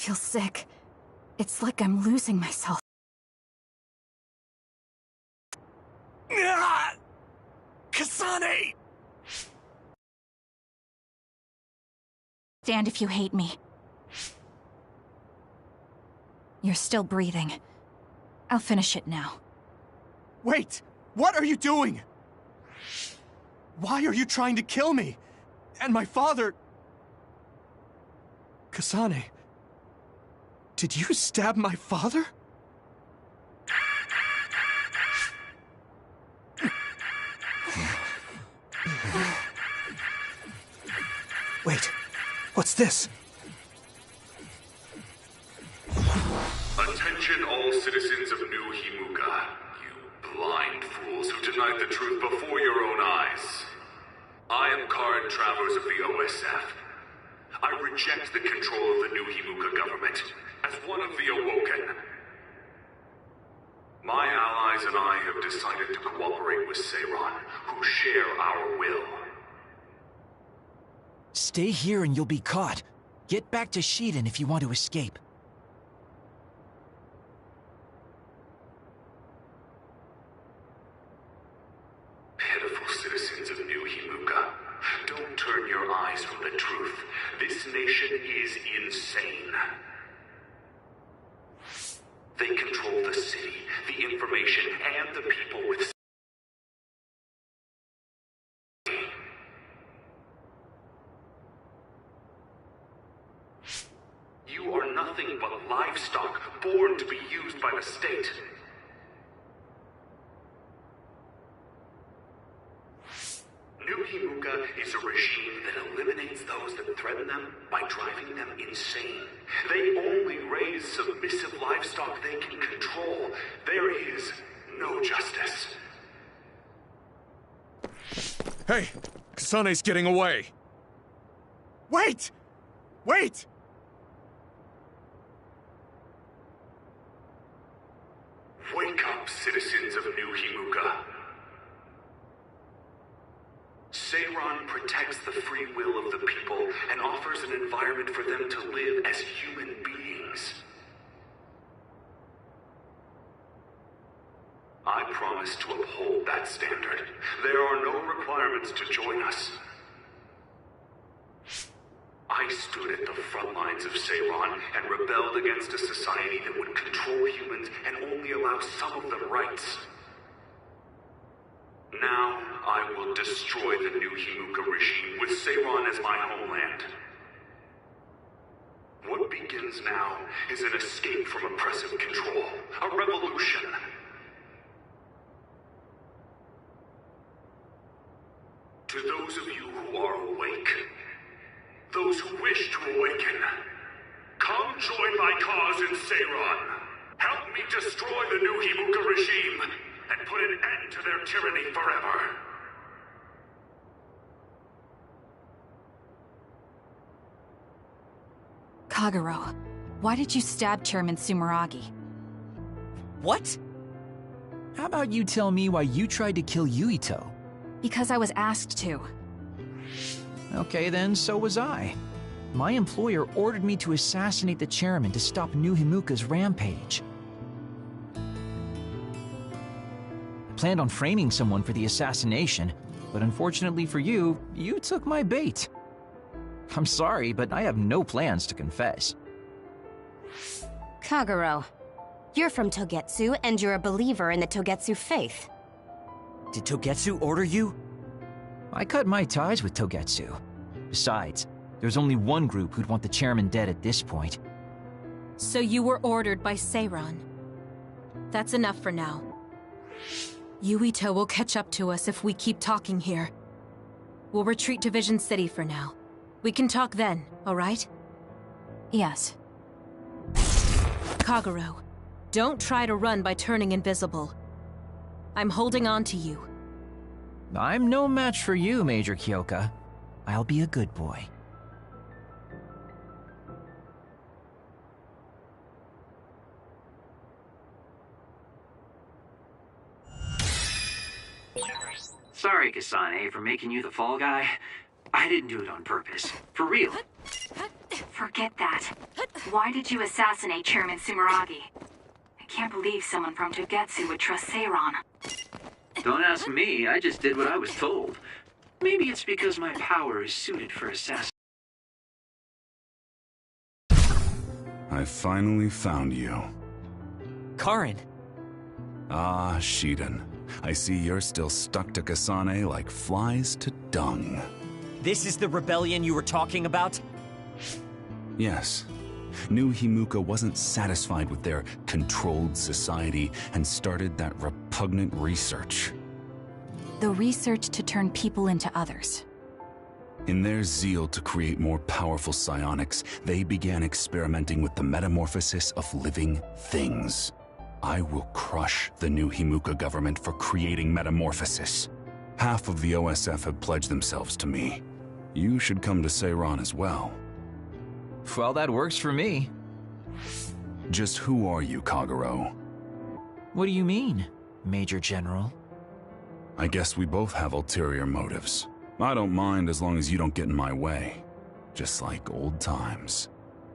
feel sick. It's like I'm losing myself. Kasane! Stand if you hate me. You're still breathing. I'll finish it now. Wait! What are you doing? Why are you trying to kill me? And my father... Kasane... Did you stab my father? Wait, what's this? Attention all citizens of New Himuka, you blind fools who denied the truth before your own eyes. I am Karen Travers of the OSF. I reject the control of the New Himuka government as one of the Awoken. My allies and I have decided to cooperate with Seiran, who share our will. Stay here and you'll be caught. Get back to Shiden if you want to escape. Pitiful citizens of New Himuka, don't turn your eyes from the truth. This nation is insane. They control the city, the information, and the people with... You are nothing but livestock, born to be used by the state. New Himuka is a regime that eliminates those that threaten them by driving them insane. They only raise submissive livestock they can control. There is no justice. Hey, Kasane's getting away. Wait! Wait! Wake up, citizens of New Himuka. Seiran protects the free will of the people and offers an environment for them to live as human beings. I promise to uphold that standard. There are no requirements to join us. I stood at the front lines of Seiran and rebelled against a society that would control humans and only allow some of them rights. Now, I will destroy the New Himuka regime with Seiran as my homeland. What begins now is an escape from oppressive control, a revolution. To those of you who are awake, those who wish to awaken, come join my cause in Seiran. Help me destroy the New Himuka regime and put an end to their tyranny forever. Kagero, why did you stab Chairman Sumeragi? What? How about you tell me why you tried to kill Yuito? Because I was asked to. Okay then, so was I. My employer ordered me to assassinate the chairman to stop New Himuka's rampage. I planned on framing someone for the assassination, but unfortunately for you, you took my bait. I'm sorry, but I have no plans to confess. Kagero, you're from Togetsu, and you're a believer in the Togetsu faith. Did Togetsu order you? I cut my ties with Togetsu. Besides, there's only one group who'd want the chairman dead at this point. So you were ordered by Seiran. That's enough for now. Yuito will catch up to us if we keep talking here. We'll retreat to Vision City for now. We can talk then, alright? Yes. Kagero, don't try to run by turning invisible. I'm holding on to you. I'm no match for you, Major Kyoka. I'll be a good boy. Sorry, Kasane, for making you the fall guy. I didn't do it on purpose. For real. Forget that. Why did you assassinate Chairman Sumeragi? I can't believe someone from Togetsu would trust Seiran. Don't ask me, I just did what I was told. Maybe it's because my power is suited for assassination. I finally found you. Karen! Ah, Shiden. I see you're still stuck to Kasane like flies to dung. This is the rebellion you were talking about? Yes. New Himuka wasn't satisfied with their controlled society and started that repugnant research. The research to turn people into others. In their zeal to create more powerful psionics, they began experimenting with the metamorphosis of living things. I will crush the New Himuka government for creating metamorphosis. Half of the OSF have pledged themselves to me. You should come to Seiran as well. Well, that works for me. Just who are you, Kagero? What do you mean, Major General? I guess we both have ulterior motives. I don't mind as long as you don't get in my way. Just like old times.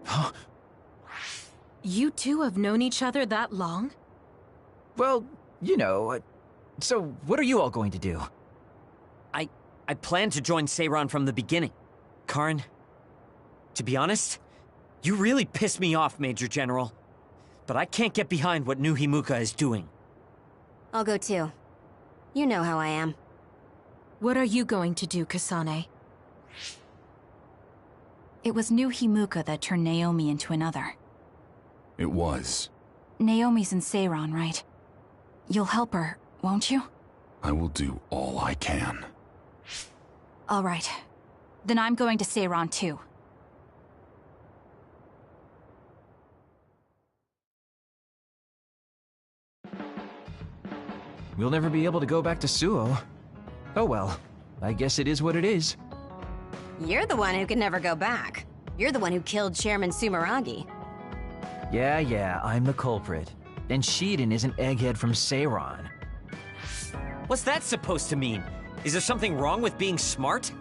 Huh? You two have known each other that long? Well, you know, so what are you all going to do? I planned to join Seiran from the beginning. Karen, to be honest, you really piss me off, Major General. But I can't get behind what New Himuka is doing. I'll go too. You know how I am. What are you going to do, Kasane? It was New Himuka that turned Naomi into another. It was. Naomi's in Seiran, right? You'll help her, won't you? I will do all I can. All right. Then I'm going to Seiran too. We'll never be able to go back to Suo. Oh well, I guess it is what it is. You're the one who can never go back. You're the one who killed Chairman Sumeragi. Yeah, I'm the culprit. And Shiden is an egghead from Seiran. What's that supposed to mean? Is there something wrong with being smart?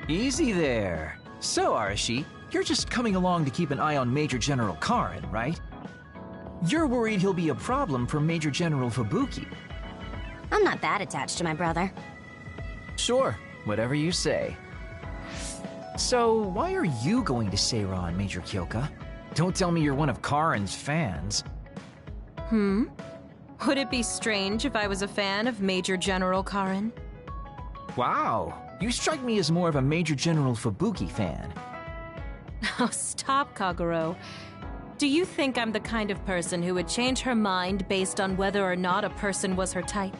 Easy there. So, Arashi, you're just coming along to keep an eye on Major General Karen, right? You're worried he'll be a problem for Major General Fubuki. I'm not that attached to my brother. Sure, whatever you say. So, why are you going to Seiran, Major Kyoka? Don't tell me you're one of Karen's fans. Would it be strange if I was a fan of Major General Karen? Wow, you strike me as more of a Major General Fubuki fan. Oh, stop, Kagero. Do you think I'm the kind of person who would change her mind based on whether or not a person was her type?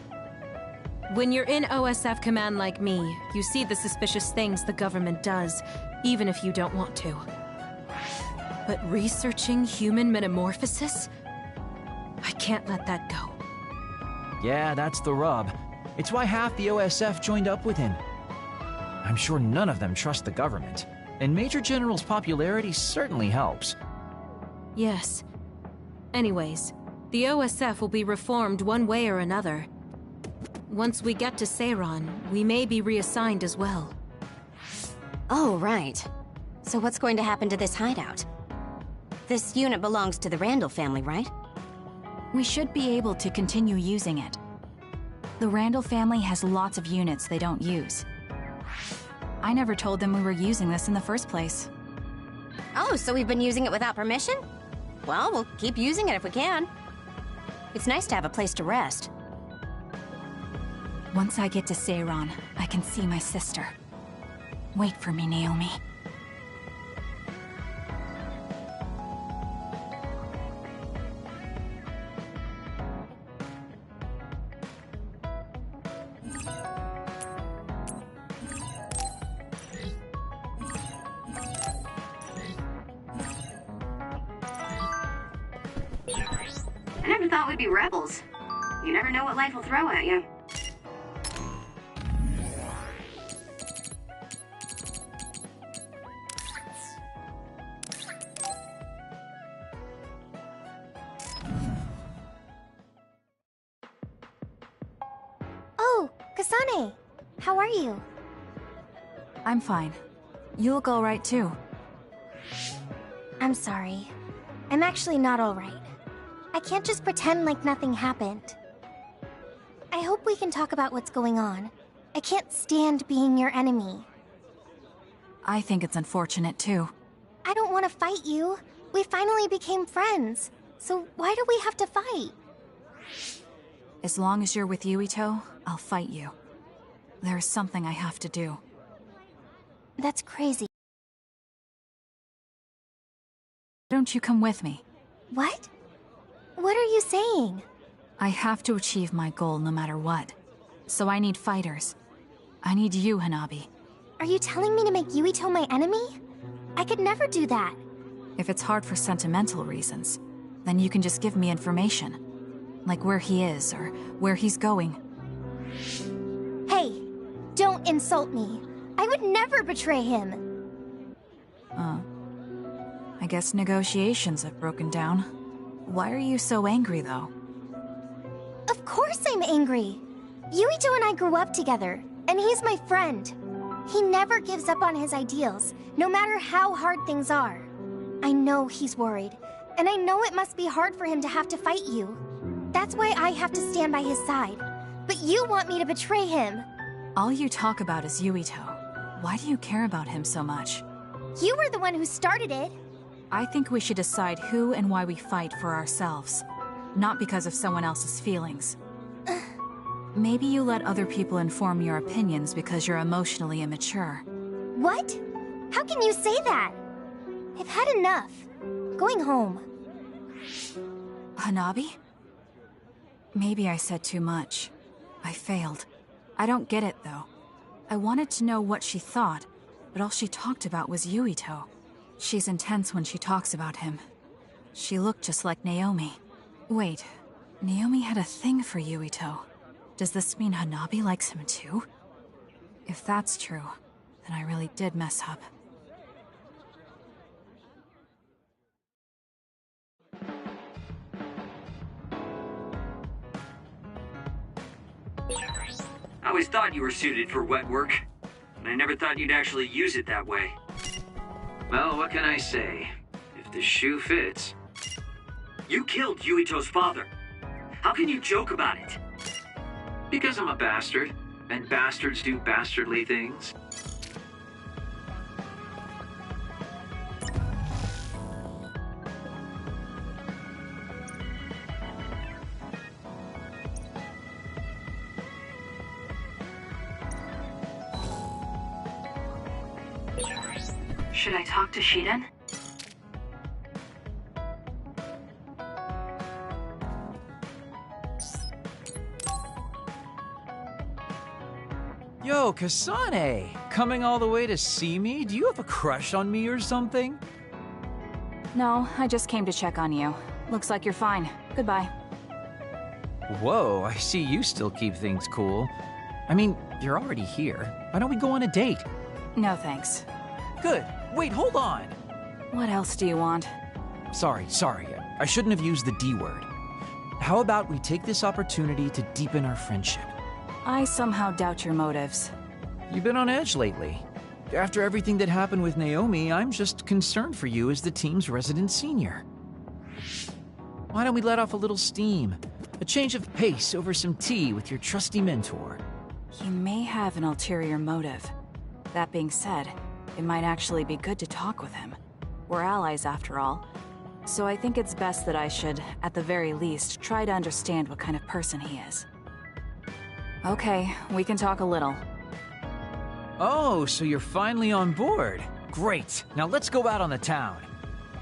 When you're in OSF command like me, you see the suspicious things the government does, even if you don't want to. But researching human metamorphosis? I can't let that go. Yeah, that's the rub. It's why half the OSF joined up with him. I'm sure none of them trust the government, and Major General's popularity certainly helps. Yes. Anyways, the OSF will be reformed one way or another. Once we get to Seiran, we may be reassigned as well. Oh, right. So what's going to happen to this hideout? This unit belongs to the Randall family, right? We should be able to continue using it. The Randall family has lots of units they don't use. I never told them we were using this in the first place. Oh, so we've been using it without permission? Well, we'll keep using it if we can. It's nice to have a place to rest. Once I get to Seiran, I can see my sister. Wait for me, Naomi. I never thought we'd be rebels. You never know what life will throw at you. Oh, Kasane! How are you? I'm fine. You look all right too. I'm sorry. I'm actually not alright. I can't just pretend like nothing happened. I hope we can talk about what's going on. I can't stand being your enemy. I think it's unfortunate, too. I don't want to fight you. We finally became friends. So why do we have to fight? As long as you're with Yuito, I'll fight you. There's something I have to do. That's crazy. Don't you come with me? What? What are you saying? I have to achieve my goal no matter what. So I need fighters. I need you, Hanabi. Are you telling me to make Yuito my enemy? I could never do that. If it's hard for sentimental reasons, then you can just give me information. Like where he is, or where he's going. Hey, don't insult me. I would never betray him. I guess negotiations have broken down. Why are you so angry, though? Of course I'm angry. Yuito and I grew up together, and he's my friend. He never gives up on his ideals, no matter how hard things are. I know he's worried, and I know it must be hard for him to have to fight you. That's why I have to stand by his side. But you want me to betray him. All you talk about is Yuito. Why do you care about him so much? You were the one who started it. I think we should decide who and why we fight for ourselves, not because of someone else's feelings. Maybe you let other people inform your opinions because you're emotionally immature. What? How can you say that? I've had enough. Going home. Hanabi? Maybe I said too much. I failed. I don't get it, though. I wanted to know what she thought, but all she talked about was Yuito. She's intense when she talks about him. She looked just like Naomi. Wait, Naomi had a thing for Yuito. Does this mean Hanabi likes him too? If that's true, then I really did mess up. I always thought you were suited for wet work, and I never thought you'd actually use it that way. Well, what can I say? If the shoe fits... You killed Yuito's father. How can you joke about it? Because I'm a bastard, and bastards do bastardly things. Should I talk to Shiden? Yo, Kasane! Coming all the way to see me? Do you have a crush on me or something? No, I just came to check on you. Looks like you're fine. Goodbye. Whoa, I see you still keep things cool. I mean, you're already here. Why don't we go on a date? No thanks. Good. Wait, hold on! What else do you want? Sorry. I shouldn't have used the D word. How about we take this opportunity to deepen our friendship? I somehow doubt your motives. You've been on edge lately. After everything that happened with Naomi, I'm just concerned for you as the team's resident senior. Why don't we let off a little steam? A change of pace over some tea with your trusty mentor. He may have an ulterior motive. That being said, it might actually be good to talk with him. We're allies after all. So I think it's best that I should, at the very least, try to understand what kind of person he is. Okay, we can talk a little. Oh, so you're finally on board. Great. Now let's go out on the town.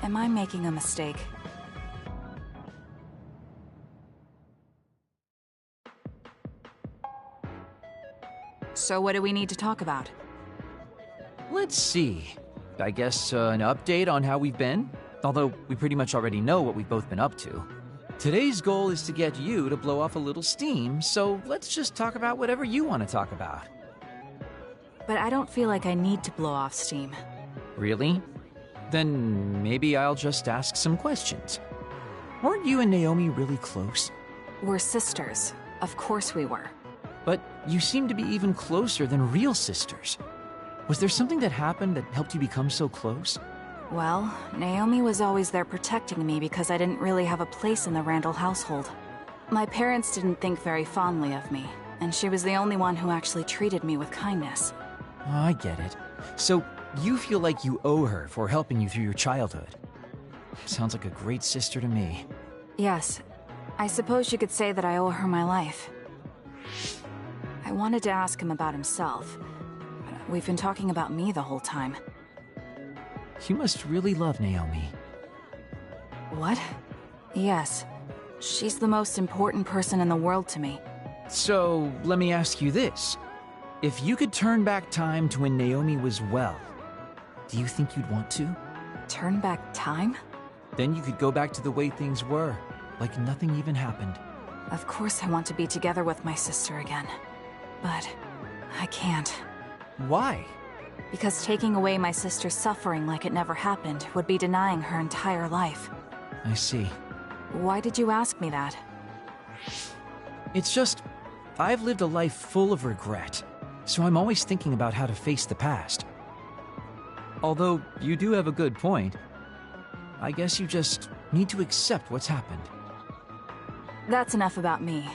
Am I making a mistake? So what do we need to talk about? Let's see. I guess an update on how we've been? Although we pretty much already know what we've both been up to. Today's goal is to get you to blow off a little steam, so let's just talk about whatever you want to talk about. But I don't feel like I need to blow off steam. Really? Then maybe I'll just ask some questions. Weren't you and Naomi really close? We're sisters. Of course we were. But you seem to be even closer than real sisters. Was there something that happened that helped you become so close? Well, Naomi was always there protecting me because I didn't really have a place in the Randall household. My parents didn't think very fondly of me, and she was the only one who actually treated me with kindness. Oh, I get it. So, you feel like you owe her for helping you through your childhood. Sounds like a great sister to me. Yes. I suppose you could say that I owe her my life. I wanted to ask him about himself. We've been talking about me the whole time. You must really love Naomi. What? Yes. She's the most important person in the world to me. So, let me ask you this. If you could turn back time to when Naomi was well, do you think you'd want to? Turn back time? Then you could go back to the way things were, like nothing even happened. Of course I want to be together with my sister again. But I can't. Why? Because taking away my sister's suffering like it never happened would be denying her entire life. I see. Why did you ask me that? It's just, I've lived a life full of regret, so I'm always thinking about how to face the past. Although, you do have a good point. I guess you just need to accept what's happened. That's enough about me.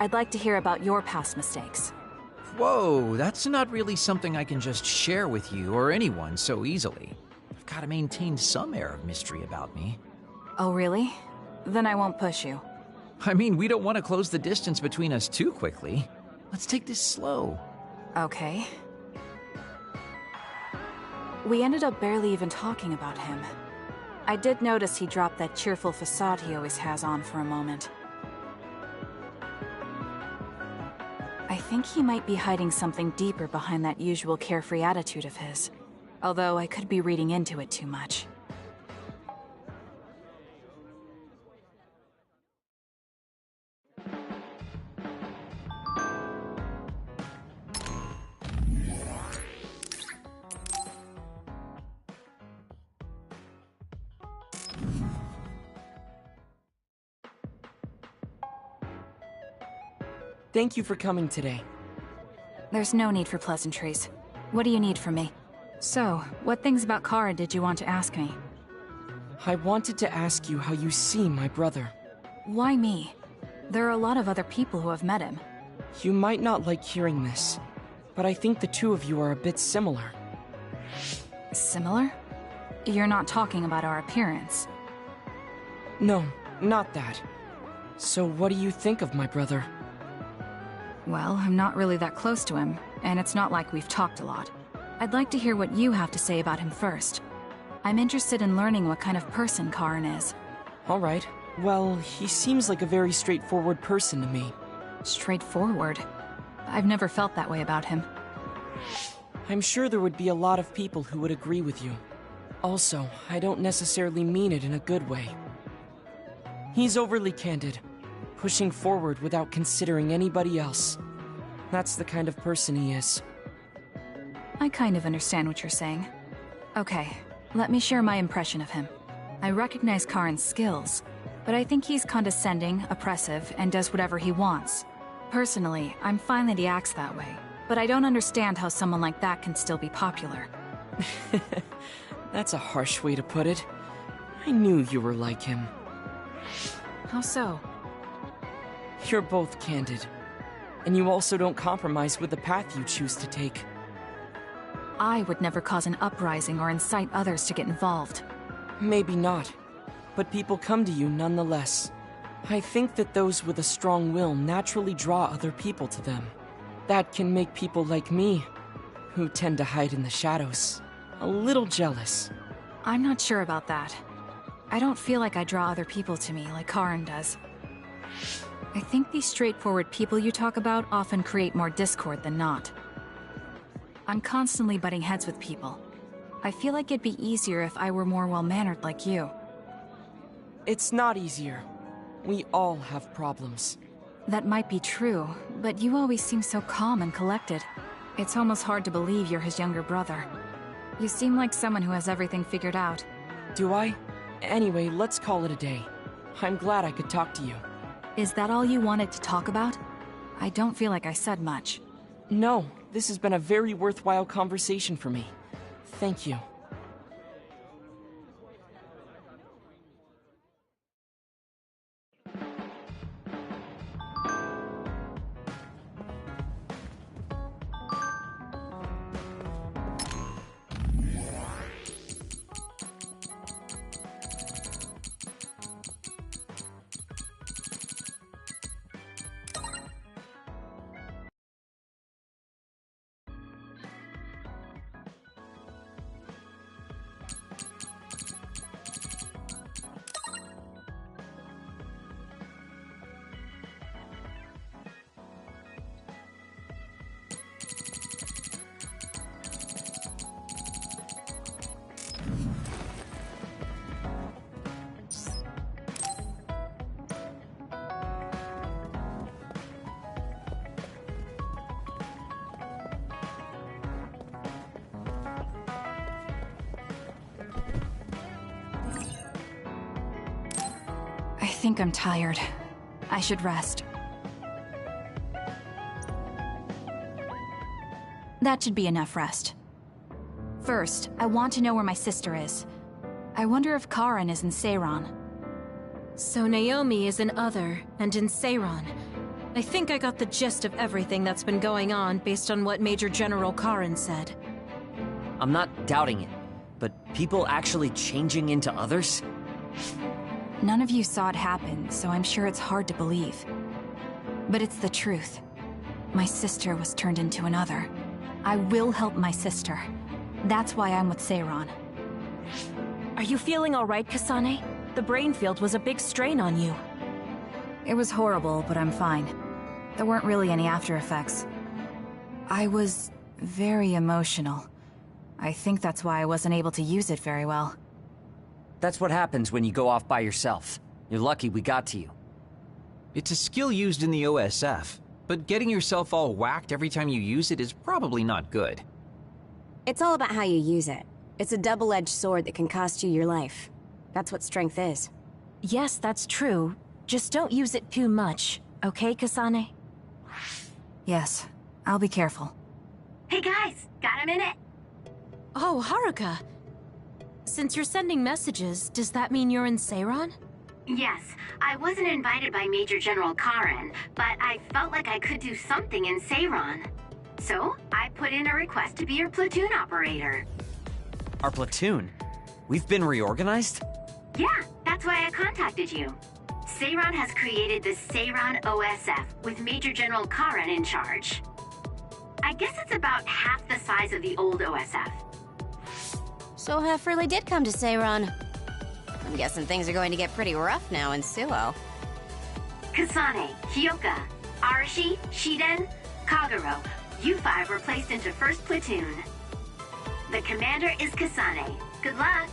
I'd like to hear about your past mistakes. Whoa, that's not really something I can just share with you or anyone so easily. I've got to maintain some air of mystery about me. Oh, really? Then I won't push you. I mean, we don't want to close the distance between us too quickly. Let's take this slow. Okay. We ended up barely even talking about him. I did notice he dropped that cheerful facade he always has on for a moment. I think he might be hiding something deeper behind that usual carefree attitude of his. Although I could be reading into it too much. Thank you for coming today. There's no need for pleasantries. What do you need from me? So, what things about Kara did you want to ask me? I wanted to ask you how you see my brother. Why me? There are a lot of other people who have met him. You might not like hearing this, but I think the two of you are a bit similar. Similar? You're not talking about our appearance. No, not that. So what do you think of my brother? Well, I'm not really that close to him, and it's not like we've talked a lot. I'd like to hear what you have to say about him first. I'm interested in learning what kind of person Karin is. All right. Well, he seems like a very straightforward person to me. Straightforward? I've never felt that way about him. I'm sure there would be a lot of people who would agree with you. Also, I don't necessarily mean it in a good way. He's overly candid, pushing forward without considering anybody else. That's the kind of person he is. I kind of understand what you're saying. Okay, let me share my impression of him. I recognize Karin's skills, but I think he's condescending, oppressive, and does whatever he wants. Personally, I'm fine that he acts that way, but I don't understand how someone like that can still be popular. That's a harsh way to put it. I knew you were like him. How so? You're both candid. And you also don't compromise with the path you choose to take. I would never cause an uprising or incite others to get involved. Maybe not. But people come to you nonetheless. I think that those with a strong will naturally draw other people to them. That can make people like me, who tend to hide in the shadows, a little jealous. I'm not sure about that. I don't feel like I draw other people to me like Karin does. I think these straightforward people you talk about often create more discord than not. I'm constantly butting heads with people. I feel like it'd be easier if I were more well-mannered like you. It's not easier. We all have problems. That might be true, but you always seem so calm and collected. It's almost hard to believe you're his younger brother. You seem like someone who has everything figured out. Do I? Anyway, let's call it a day. I'm glad I could talk to you. Is that all you wanted to talk about? I don't feel like I said much. No, this has been a very worthwhile conversation for me. Thank you. think I'm tired. I should rest. That should be enough rest. First, I want to know where my sister is. I wonder if Karen is in Seiran. So Naomi is in Other, and in Seiran. I think I got the gist of everything that's been going on based on what Major General Karen said. I'm not doubting it, but people actually changing into others? None of you saw it happen, so I'm sure it's hard to believe. But it's the truth. My sister was turned into another. I will help my sister. That's why I'm with Seiran. Are you feeling all right, Kasane? The brain field was a big strain on you. It was horrible, but I'm fine. There weren't really any after effects. I was very emotional. I think that's why I wasn't able to use it very well. That's what happens when you go off by yourself. You're lucky we got to you. It's a skill used in the OSF, but getting yourself all whacked every time you use it is probably not good. It's all about how you use it. It's a double-edged sword that can cost you your life. That's what strength is. Yes, that's true. Just don't use it too much, okay, Kasane? Yes, I'll be careful. Hey guys, got a minute? Oh, Haruka. Since you're sending messages, does that mean you're in Seiran? Yes, I wasn't invited by Major General Karen, but I felt like I could do something in Seiran. So, I put in a request to be your platoon operator. Our platoon? We've been reorganized? Yeah, that's why I contacted you. Seiran has created the Seiran OSF with Major General Karen in charge. I guess it's about half the size of the old OSF. So Hef really did come to Seiran. I'm guessing things are going to get pretty rough now in Suo. Kasane, Hyoka, Arashi, Shiden, Kagero, you five were placed into 1st Platoon. The commander is Kasane. Good luck.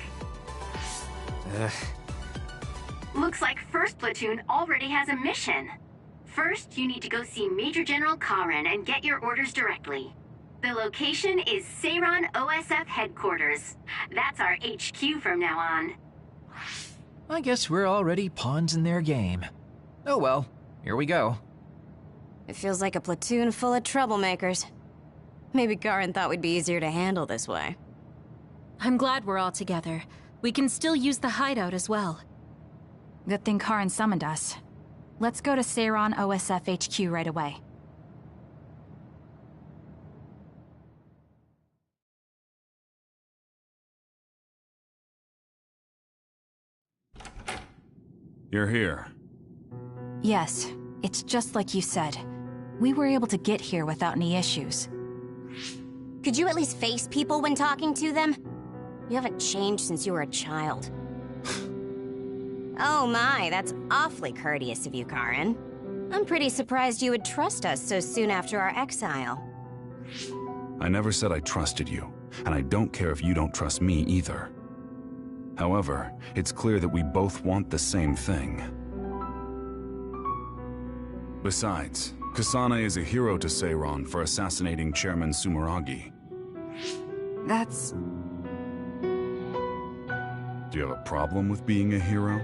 Looks like 1st Platoon already has a mission. First, you need to go see Major General Karen and get your orders directly. The location is Seiran OSF headquarters. That's our HQ from now on. I guess we're already pawns in their game. Oh well, here we go. It feels like a platoon full of troublemakers. Maybe Karen thought we'd be easier to handle this way. I'm glad we're all together. We can still use the hideout as well. Good thing Karen summoned us. Let's go to Seiran OSF HQ right away. You're here. Yes, it's just like you said. We were able to get here without any issues. Could you at least face people when talking to them? You haven't changed since you were a child. Oh my, that's awfully courteous of you, Karen. I'm pretty surprised you would trust us so soon after our exile. I never said I trusted you, and I don't care if you don't trust me either. However, it's clear that we both want the same thing. Besides, Kasane is a hero to Seiran for assassinating Chairman Sumeragi. That's... Do you have a problem with being a hero?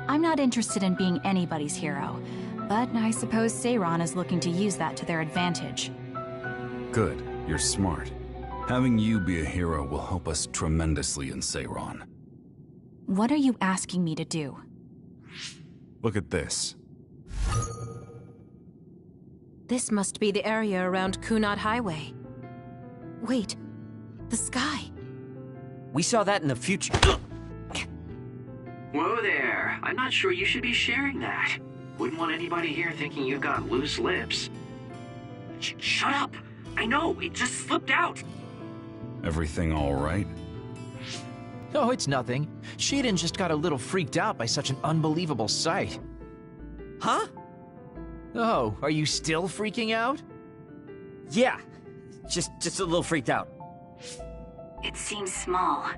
I'm not interested in being anybody's hero, but I suppose Seiran is looking to use that to their advantage. Good, you're smart. Having you be a hero will help us tremendously in Seiran. What are you asking me to do? Look at this. This must be the area around Kunad Highway. Wait, the sky. We saw that in the future. Whoa there. I'm not sure you should be sharing that. Wouldn't want anybody here thinking you've got loose lips. Shut up! I know, it just slipped out! Everything all right? Oh, it's nothing. Shiden just got a little freaked out by such an unbelievable sight. Huh? Oh, are you still freaking out? Yeah, just a little freaked out. It seems small.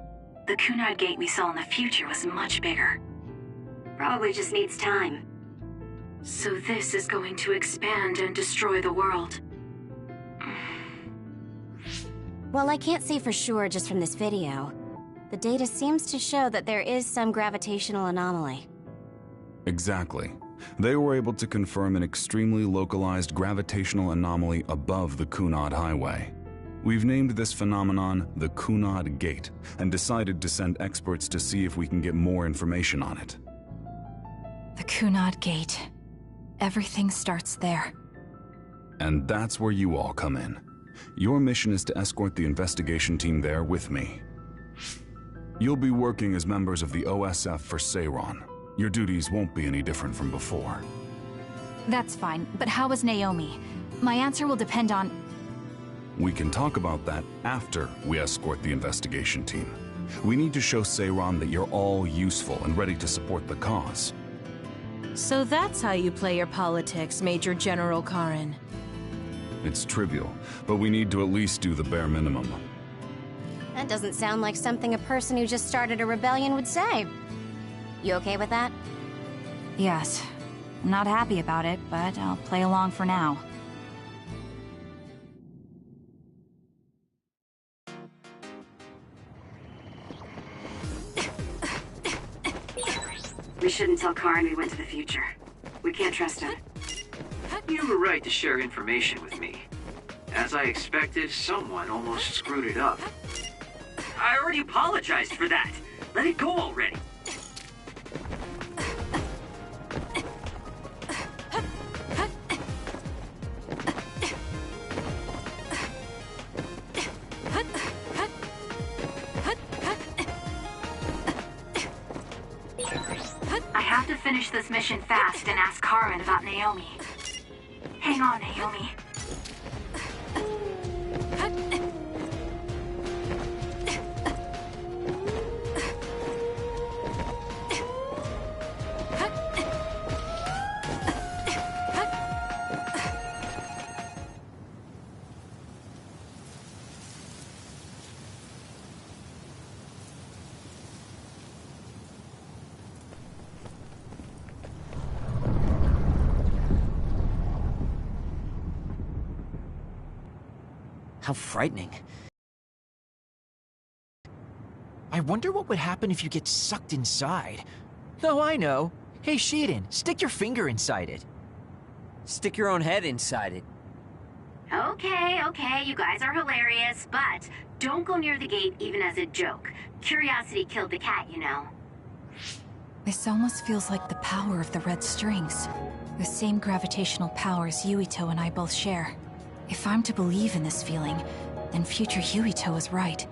The Kunad gate we saw in the future was much bigger. Probably just needs time. So this is going to expand and destroy the world. Well, I can't say for sure just from this video. The data seems to show that there is some gravitational anomaly. Exactly. They were able to confirm an extremely localized gravitational anomaly above the Kunad Highway. We've named this phenomenon the Kunad Gate and decided to send experts to see if we can get more information on it. The Kunad Gate. Everything starts there. And that's where you all come in. Your mission is to escort the investigation team there with me. You'll be working as members of the OSF for Seiran. Your duties won't be any different from before. That's fine, but how is Naomi? My answer will depend on... We can talk about that after we escort the investigation team. We need to show Seiran that you're all useful and ready to support the cause. So that's how you play your politics, Major General Karen. It's trivial, but we need to at least do the bare minimum. That doesn't sound like something a person who just started a rebellion would say. You okay with that? Yes. I'm not happy about it, but I'll play along for now. We shouldn't tell Karen we went to the future. We can't trust him. You were right to share information with me. As I expected, someone almost screwed it up. I already apologized for that. Let it go already. I have to finish this mission fast and ask Karen about Naomi. Hang on, Naomi. How frightening. I wonder what would happen if you get sucked inside. Oh, I know. Hey, Shiden, stick your finger inside it. Stick your own head inside it. Okay, you guys are hilarious, but don't go near the gate even as a joke. Curiosity killed the cat, you know. This almost feels like the power of the red strings. The same gravitational powers Yuito and I both share. If I'm to believe in this feeling, then future Yuito is right.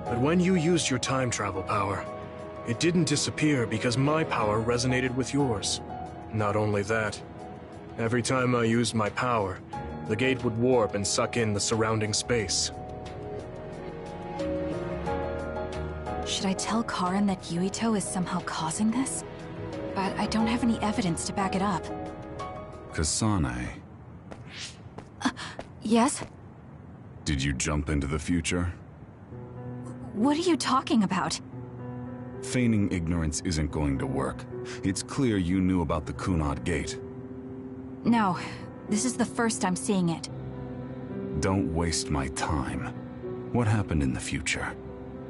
But when you used your time travel power, it didn't disappear because my power resonated with yours. Not only that, every time I used my power, the gate would warp and suck in the surrounding space. Should I tell Karen that Yuito is somehow causing this? But I don't have any evidence to back it up. Kasane. Yes? Did you jump into the future? What are you talking about? Feigning ignorance isn't going to work. It's clear you knew about the Kunad Gate. No, this is the first I'm seeing it. Don't waste my time. What happened in the future?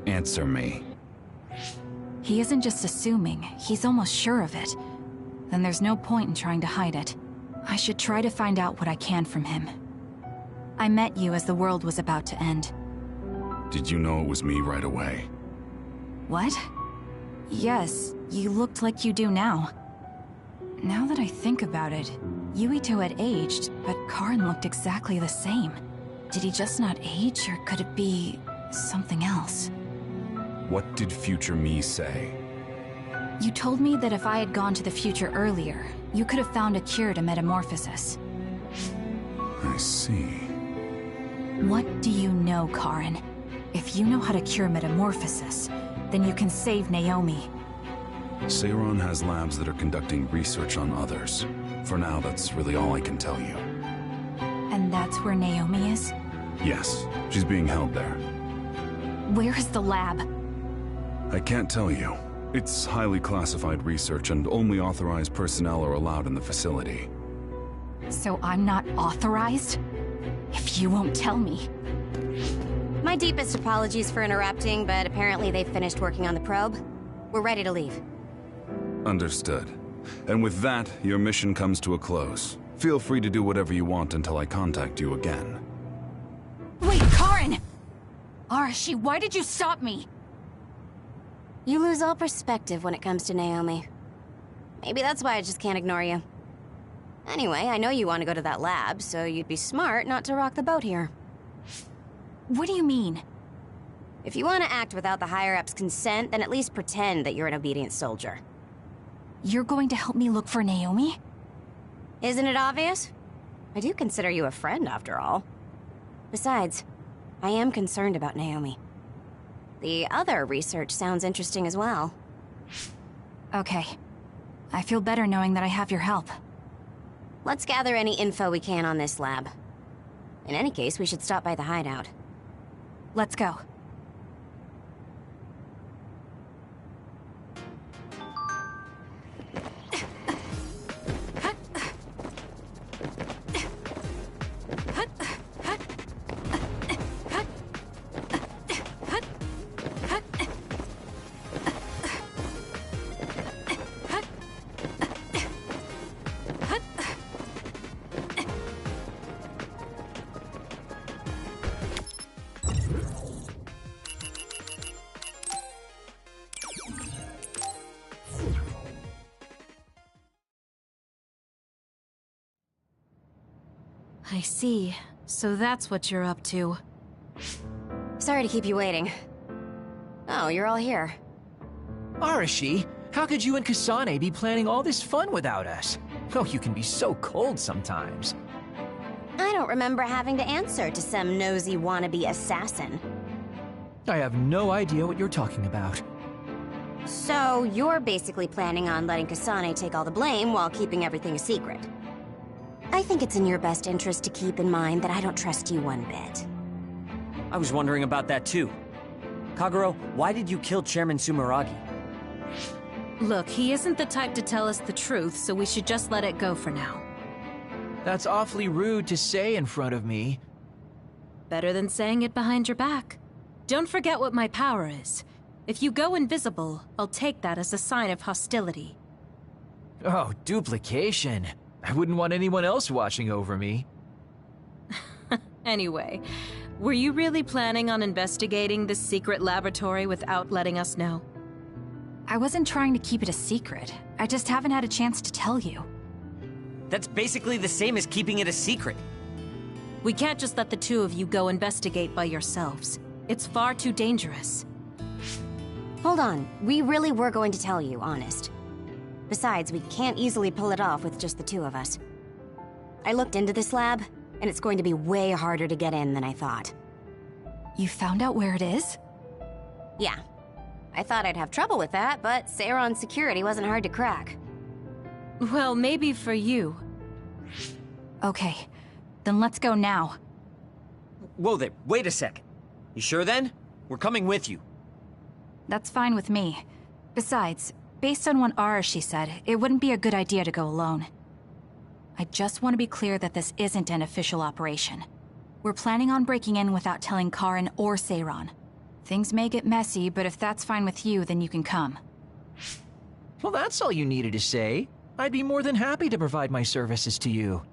Answer me. He isn't just assuming, he's almost sure of it. Then there's no point in trying to hide it. I should try to find out what I can from him. I met you as the world was about to end. Did you know it was me right away? What? Yes, you looked like you do now. Now that I think about it, Yuito had aged, but Karen looked exactly the same. Did he just not age, or could it be something else? What did future me say? You told me that if I had gone to the future earlier, you could have found a cure to metamorphosis. I see. What do you know, Karen? If you know how to cure metamorphosis, then you can save Naomi. Seiran has labs that are conducting research on others. For now, that's really all I can tell you. And that's where Naomi is? Yes, she's being held there. Where is the lab? I can't tell you. It's highly classified research, and only authorized personnel are allowed in the facility. So I'm not authorized? If you won't tell me... My deepest apologies for interrupting, but apparently they've finished working on the probe. We're ready to leave. Understood. And with that, your mission comes to a close. Feel free to do whatever you want until I contact you again. Wait, Karin! Arashi, why did you stop me? You lose all perspective when it comes to Naomi. Maybe that's why I just can't ignore you. Anyway, I know you want to go to that lab, so you'd be smart not to rock the boat here. What do you mean? If you want to act without the higher-ups' consent, then at least pretend that you're an obedient soldier. You're going to help me look for Naomi? Isn't it obvious? I do consider you a friend, after all. Besides, I am concerned about Naomi. The other research sounds interesting as well. Okay. I feel better knowing that I have your help. Let's gather any info we can on this lab. In any case, we should stop by the hideout. Let's go. I see. So that's what you're up to. Sorry to keep you waiting. Oh, you're all here. Arashi, how could you and Kasane be planning all this fun without us? Oh, you can be so cold sometimes. I don't remember having to answer to some nosy wannabe assassin. I have no idea what you're talking about. So, you're basically planning on letting Kasane take all the blame while keeping everything a secret. I think it's in your best interest to keep in mind that I don't trust you one bit. I was wondering about that too. Kagero, why did you kill Chairman Sumeragi? Look, he isn't the type to tell us the truth, so we should just let it go for now. That's awfully rude to say in front of me. Better than saying it behind your back. Don't forget what my power is. If you go invisible, I'll take that as a sign of hostility. Oh, duplication. I wouldn't want anyone else watching over me. Anyway, were you really planning on investigating this secret laboratory without letting us know? I wasn't trying to keep it a secret. I just haven't had a chance to tell you. That's basically the same as keeping it a secret. We can't just let the two of you go investigate by yourselves. It's far too dangerous. Hold on, we really were going to tell you, honest. Besides, we can't easily pull it off with just the two of us. I looked into this lab, and it's going to be way harder to get in than I thought. You found out where it is? Yeah. I thought I'd have trouble with that, but Seiron's security wasn't hard to crack. Well, maybe for you. Okay, then let's go now. Whoa there, wait a second. You sure then? We're coming with you. That's fine with me. Besides, based on what Arashi said, it wouldn't be a good idea to go alone. I just want to be clear that this isn't an official operation. We're planning on breaking in without telling Karin or Seiron. Things may get messy, but if that's fine with you, then you can come. Well, that's all you needed to say. I'd be more than happy to provide my services to you.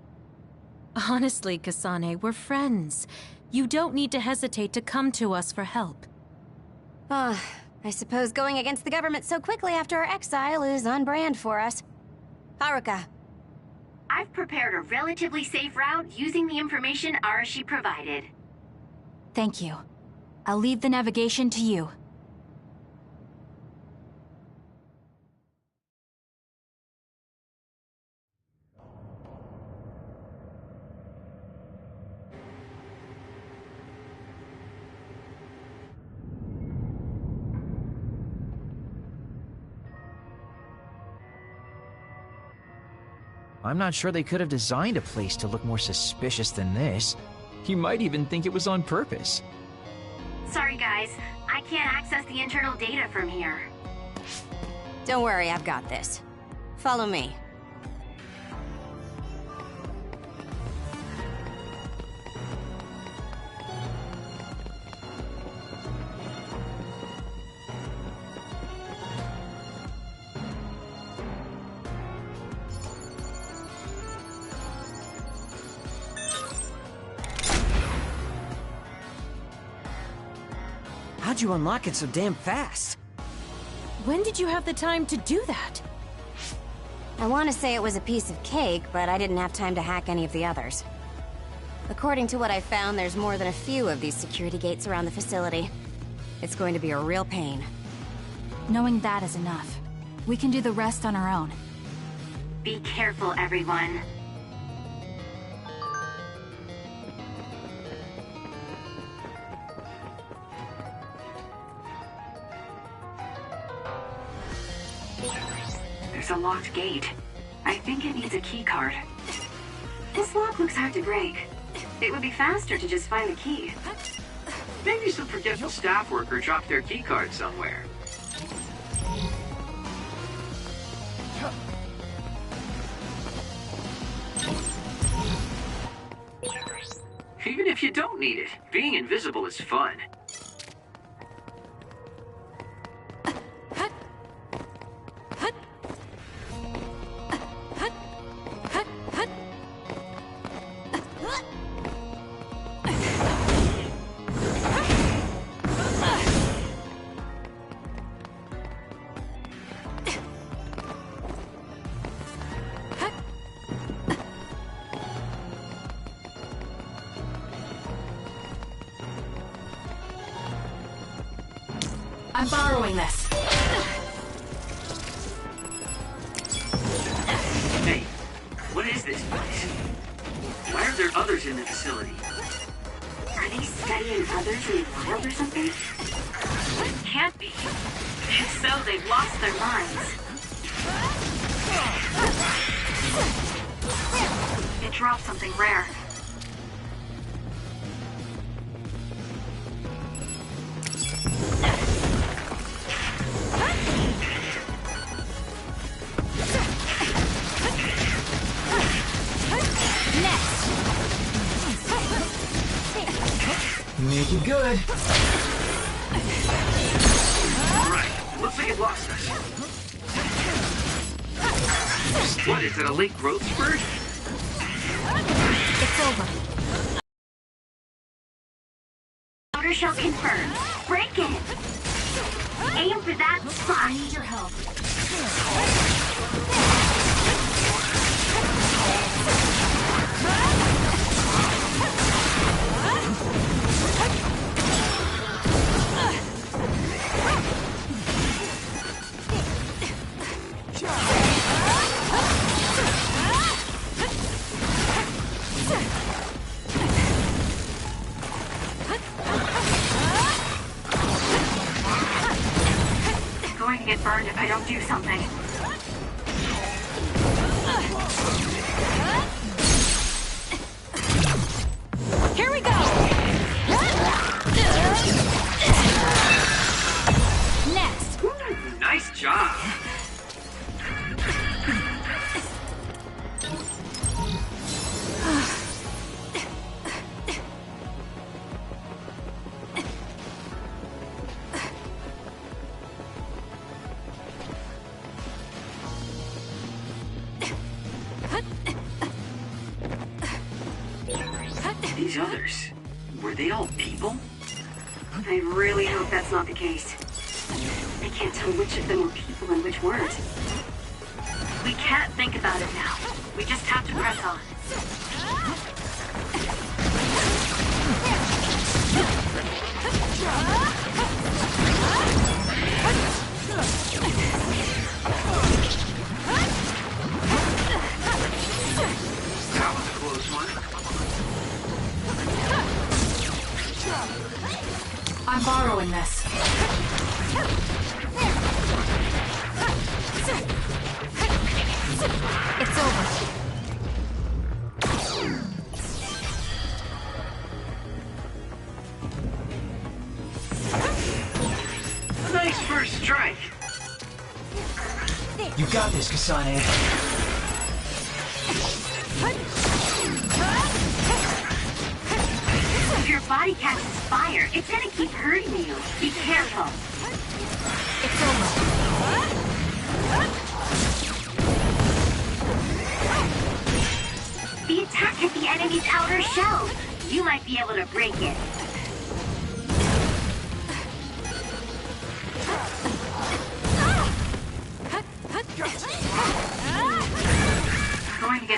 Honestly, Kasane, we're friends. You don't need to hesitate to come to us for help. I suppose going against the government so quickly after our exile is on brand for us. Haruka. I've prepared a relatively safe route using the information Arashi provided. Thank you. I'll leave the navigation to you. I'm not sure they could have designed a place to look more suspicious than this. You might even think it was on purpose. Sorry guys, I can't access the internal data from here. Don't worry, I've got this. Follow me. How'd you unlock it so damn fast? When did you have the time to do that? I want to say it was a piece of cake, but I didn't have time to hack any of the others. According to what I found, there's more than a few of these security gates around the facility. It's going to be a real pain. Knowing that is enough. We can do the rest on our own. Be careful, everyone. There's a locked gate. I think it needs a key card. This lock looks hard to break. It would be faster to just find the key. Maybe some forgetful staff worker dropped their keycard somewhere. Even if you don't need it, being invisible is fun. I'm borrowing this. Hey, what is this place? Why are there others in the facility? Are they studying others in the wild or something? Can't be. If so, they've lost their minds. It dropped something rare. Make it good. Right, looks like it lost us. What, is it a late growth spurt? It's over. Outer shell confirmed. Break it! Aim for that spot. I need your help. Going to get burned if I don't do something. Here we go! Next! Ooh, nice job! These others, were they all people? I really hope that's not the case. I can't tell which of them were people and which weren't. We can't think about it now. We just have to press on. That was a close one. I'm borrowing this. It's over. Nice first strike. You got this, Kasane. If your body catches fire, it's gonna keep hurting you. Be careful. It's over. The attack hit the enemy's outer shell. You might be able to break it.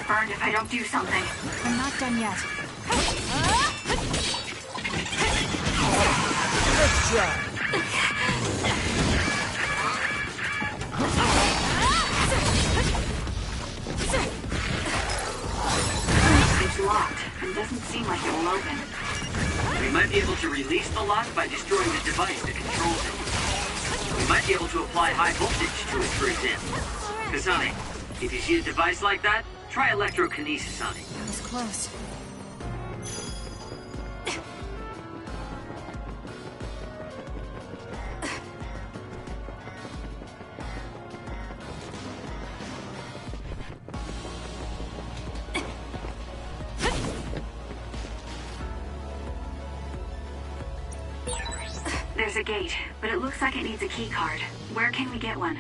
get burned if I don't do something. I'm not done yet. Let's try. It's locked and doesn't seem like it will open. We might be able to release the lock by destroying the device that controls it. We might be able to apply high voltage to it, for example. Kasane, if you see a device like that, try electrokinesis on it. That was close. There's a gate, but it looks like it needs a key card. Where can we get one?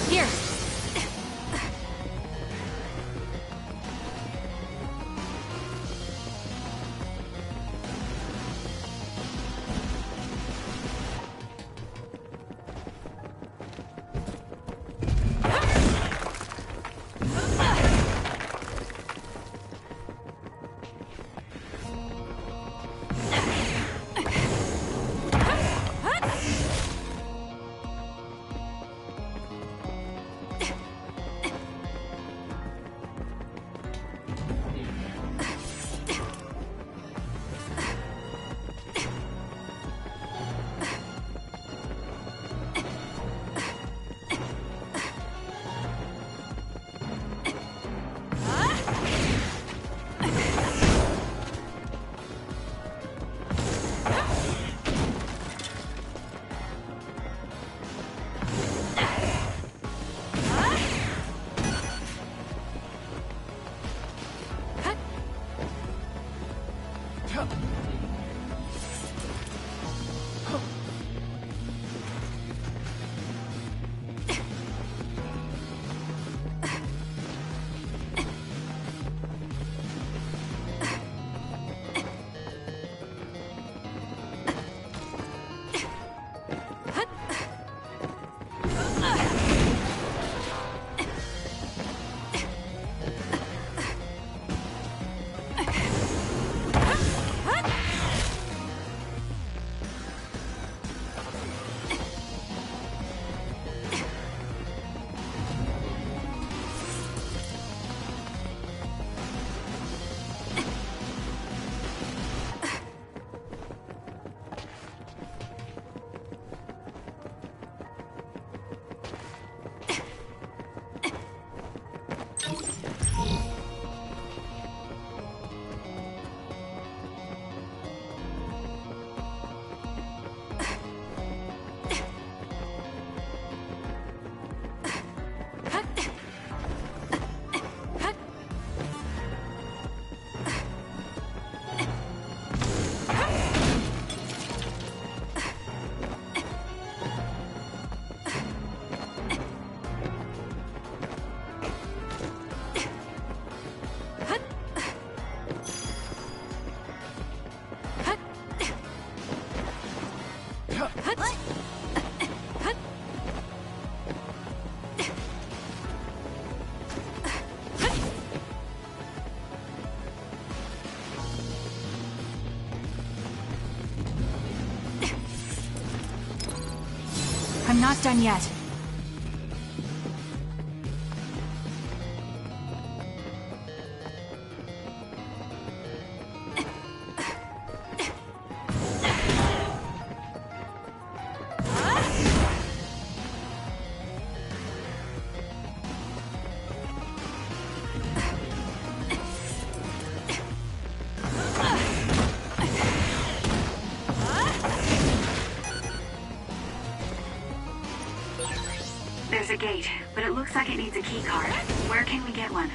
Here! I'm not done yet. There's a gate, but it looks like it needs a key card. Where can we get one?